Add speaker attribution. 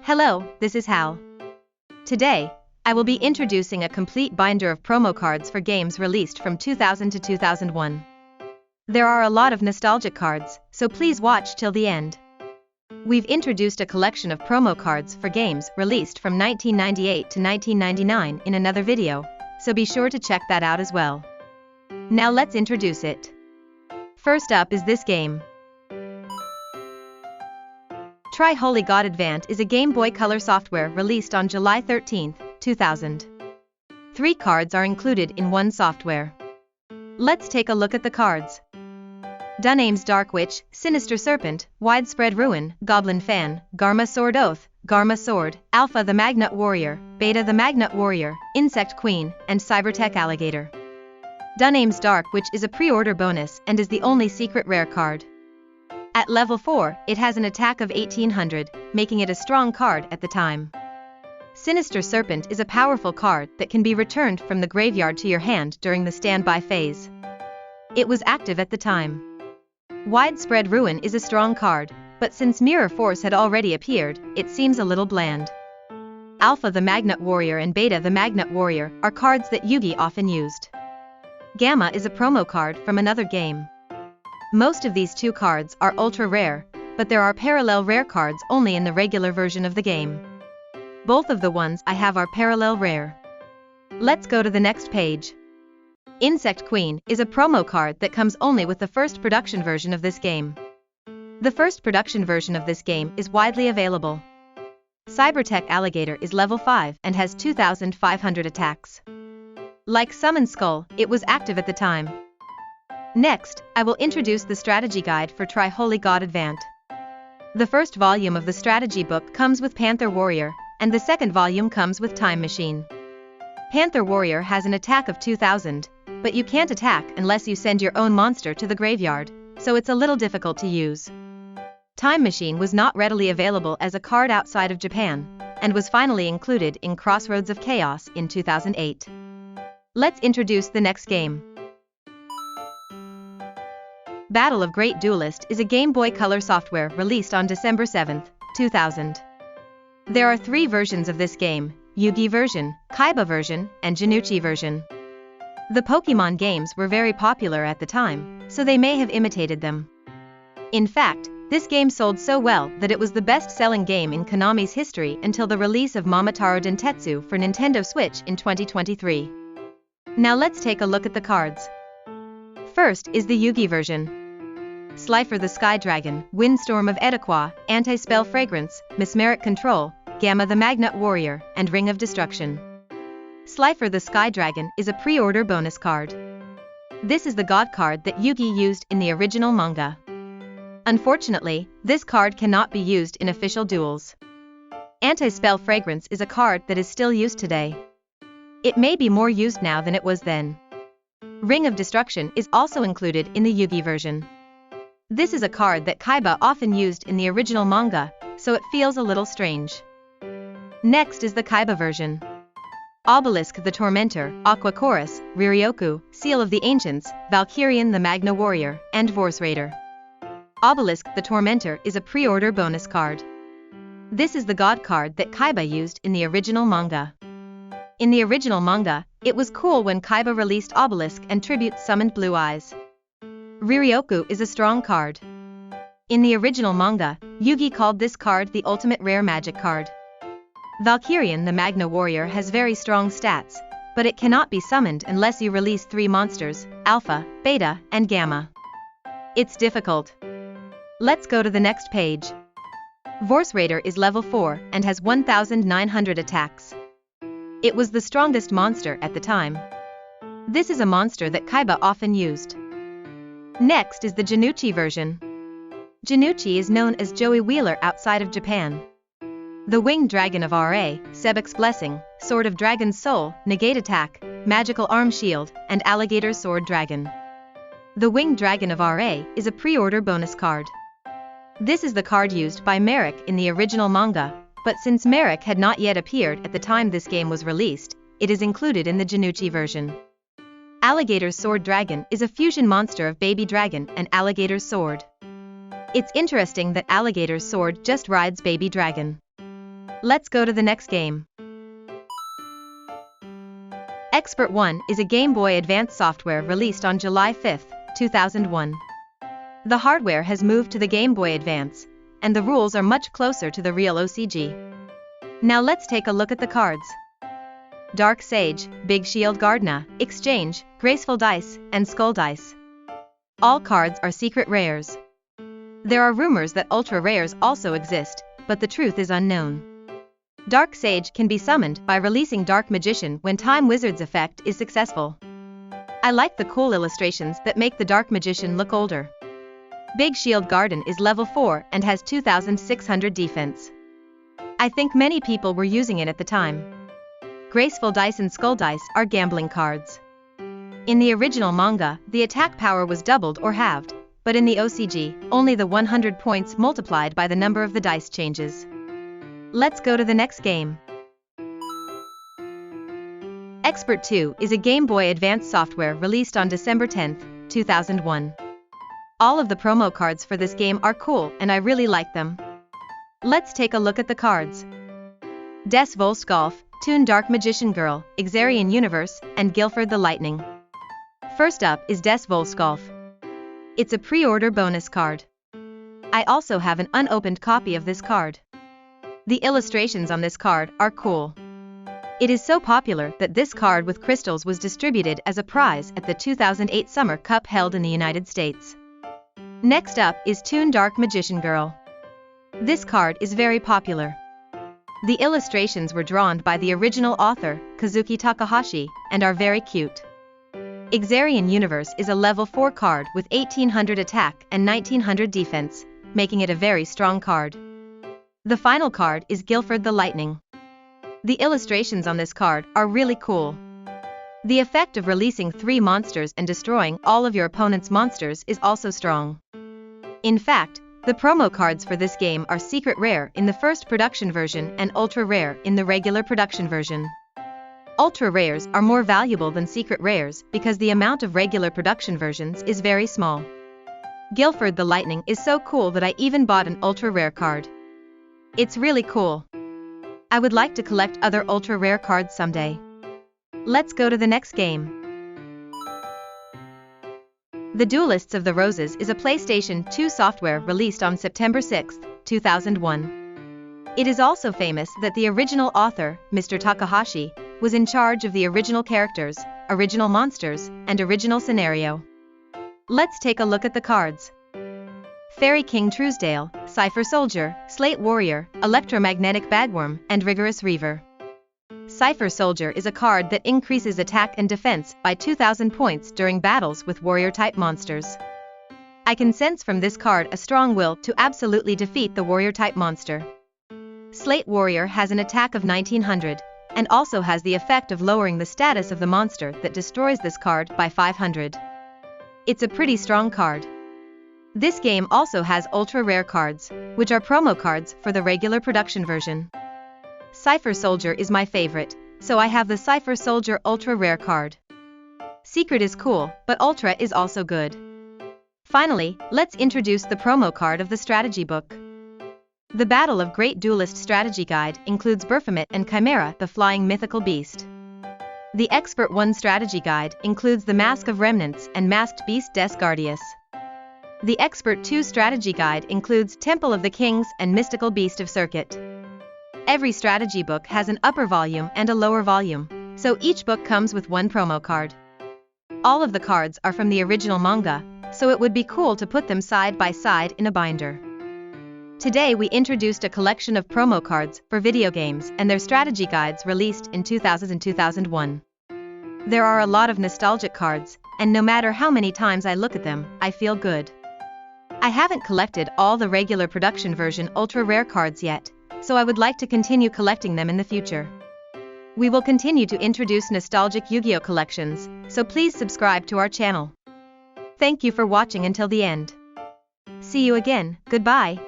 Speaker 1: Hello, this is Hal. Today, I will be introducing a complete binder of promo cards for games released from 2000 to 2001. There are a lot of nostalgic cards, so please watch till the end. We've introduced a collection of promo cards for games released from 1998 to 1999 in another video, so be sure to check that out as well. Now let's introduce it. First up is this game. Try Holy God Advant is a Game Boy Color software released on July 13, 2000. 3 cards are included in one software. Let's take a look at the cards. Duname's Dark Witch, Sinister Serpent, Widespread Ruin, Goblin Fan, Garma Sword Oath, Garma Sword, Alpha the Magnet Warrior, Beta the Magnet Warrior, Insect Queen, and Cybertech Alligator. Duname's Dark Witch is a pre-order bonus and is the only secret rare card. At level 4, it has an attack of 1800, making it a strong card at the time. Sinister Serpent is a powerful card that can be returned from the graveyard to your hand during the standby phase. It was active at the time. Widespread Ruin is a strong card, but since Mirror Force had already appeared, it seems a little bland. Alpha the Magnet Warrior and Beta the Magnet Warrior are cards that Yugioh often used. Gamma is a promo card from another game. Most of these 2 cards are ultra rare, but there are parallel rare cards only in the regular version of the game. Both of the ones I have are parallel rare. Let's go to the next page. Insect Queen is a promo card that comes only with the first production version of this game. The first production version of this game is widely available. Cybertech Alligator is level 5 and has 2500 attacks. Like Summon Skull, it was active at the time. Next, I will introduce the strategy guide for Try Holy God Advant. The first volume of the strategy book comes with Panther Warrior, and the second volume comes with Time Machine. Panther Warrior has an attack of 2000, but you can't attack unless you send your own monster to the graveyard, so it's a little difficult to use. Time Machine was not readily available as a card outside of Japan, and was finally included in Crossroads of Chaos in 2008. Let's introduce the next game. Battle of Great Duelist is a Game Boy Color software released on December 7, 2000. There are 3 versions of this game: Yugioh version, Kaiba version, and Genuchi version. The Pokemon games were very popular at the time, so they may have imitated them. In fact, this game sold so well that it was the best-selling game in Konami's history until the release of Momotaro Dentetsu for Nintendo Switch in 2023. Now let's take a look at the cards. First is the Yugioh version. Slifer the Sky Dragon, Windstorm of Edequa, Anti-Spell Fragrance, Mesmeric Control, Gamma the Magnet Warrior, and Ring of Destruction. Slifer the Sky Dragon is a pre-order bonus card. This is the god card that Yugioh used in the original manga. Unfortunately, this card cannot be used in official duels. Anti-Spell Fragrance is a card that is still used today. It may be more used now than it was then. Ring of Destruction is also included in the Yugioh version. This is a card that Kaiba often used in the original manga, so it feels a little strange. Next is the Kaiba version. Obelisk the Tormentor, Aqua Chorus, Riryoku, Seal of the Ancients, Valkyrian the Magna Warrior, and Vorse Raider. Obelisk the Tormentor is a pre-order bonus card. This is the god card that Kaiba used in the original manga. In the original manga, it was cool when Kaiba released Obelisk and Tribute summoned Blue Eyes. Riryoku is a strong card. In the original manga, Yugioh called this card the ultimate rare magic card. Valkyrian the Magna Warrior has very strong stats, but it cannot be summoned unless you release 3 monsters, Alpha, Beta, and Gamma. It's difficult. Let's go to the next page. Vorse Raider is level 4 and has 1900 attacks. It was the strongest monster at the time. This is a monster that Kaiba often used. Next is the Genuchi version. Genuchi is known as Joey Wheeler outside of Japan. The Winged Dragon of RA, Sebek's Blessing, Sword of Dragon's Soul, Negate Attack, Magical Arm Shield, and Alligator Sword Dragon. The Winged Dragon of RA is a pre-order bonus card. This is the card used by Merrick in the original manga, but since Merrick had not yet appeared at the time this game was released, it is included in the Genuchi version. Alligator's Sword Dragon is a fusion monster of Baby Dragon and Alligator's Sword. It's interesting that Alligator's Sword just rides Baby Dragon. Let's go to the next game. Expert 1 is a Game Boy Advance software released on July 5, 2001. The hardware has moved to the Game Boy Advance, and the rules are much closer to the real OCG. Now let's take a look at the cards. Dark Sage, Big Shield Gardna, Exchange, Graceful Dice, and Skull Dice. All cards are secret rares. There are rumors that ultra rares also exist, but the truth is unknown. Dark Sage can be summoned by releasing Dark Magician when Time Wizard's effect is successful. I like the cool illustrations that make the Dark Magician look older. Big Shield Garden is level 4 and has 2600 defense. I think many people were using it at the time. Graceful Dice and Skull Dice are gambling cards. In the original manga, the attack power was doubled or halved, but in the OCG, only the 100 points multiplied by the number of the dice changes. Let's go to the next game. Expert 2 is a Game Boy Advance software released on December 10, 2001. All of the promo cards for this game are cool and I really like them. Let's take a look at the cards. Des Volsgolf, Toon Dark Magician Girl, Xarian Universe, and Guilford the Lightning. First up is Des Volsgolf. It's a pre-order bonus card. I also have an unopened copy of this card. The illustrations on this card are cool. It is so popular that this card with crystals was distributed as a prize at the 2008 Summer Cup held in the United States. Next up is Toon Dark Magician Girl. This card is very popular. The illustrations were drawn by the original author, Kazuki Takahashi, and are very cute. Xarian Universe is a level 4 card with 1800 attack and 1900 defense, making it a very strong card. The final card is Guilford the Lightning. The illustrations on this card are really cool. The effect of releasing 3 monsters and destroying all of your opponent's monsters is also strong. In fact, the promo cards for this game are secret rare in the first production version and ultra rare in the regular production version. Ultra rares are more valuable than secret rares because the amount of regular production versions is very small. Guilford the Lightning is so cool that I even bought an ultra rare card. It's really cool. I would like to collect other ultra rare cards someday. Let's go to the next game. The Duelists of the Roses is a PlayStation 2 software released on September 6, 2001. It is also famous that the original author, Mr. Takahashi, was in charge of the original characters, original monsters, and original scenario. Let's take a look at the cards. Fairy King Truesdale, Cypher Soldier, Slate Warrior, Electromagnetic Bagworm, and Rigorous Reaver. Cypher Soldier is a card that increases attack and defense by 2000 points during battles with warrior-type monsters. I can sense from this card a strong will to absolutely defeat the warrior-type monster. Slate Warrior has an attack of 1900, and also has the effect of lowering the status of the monster that destroys this card by 500. It's a pretty strong card. This game also has ultra rare cards, which are promo cards for the regular production version. Cypher Soldier is my favorite, so I have the Cypher Soldier ultra rare card. Secret is cool, but ultra is also good. Finally, let's introduce the promo card of the strategy book. The Battle of Great Duelist strategy guide includes Baphomet and Chimera the Flying Mythical Beast. The Expert 1 strategy guide includes the Mask of Remnants and Masked Beast Des Guardius. The Expert 2 strategy guide includes Temple of the Kings and Mystical Beast of Circuit. Every strategy book has an upper volume and a lower volume, so each book comes with one promo card. All of the cards are from the original manga, so it would be cool to put them side by side in a binder. Today we introduced a collection of promo cards for video games and their strategy guides released in 2000 and 2001. There are a lot of nostalgic cards, and no matter how many times I look at them, I feel good. I haven't collected all the regular production version ultra rare cards yet, so I would like to continue collecting them in the future. We will continue to introduce nostalgic Yu-Gi-Oh collections, so please subscribe to our channel. Thank you for watching until the end. See you again, goodbye.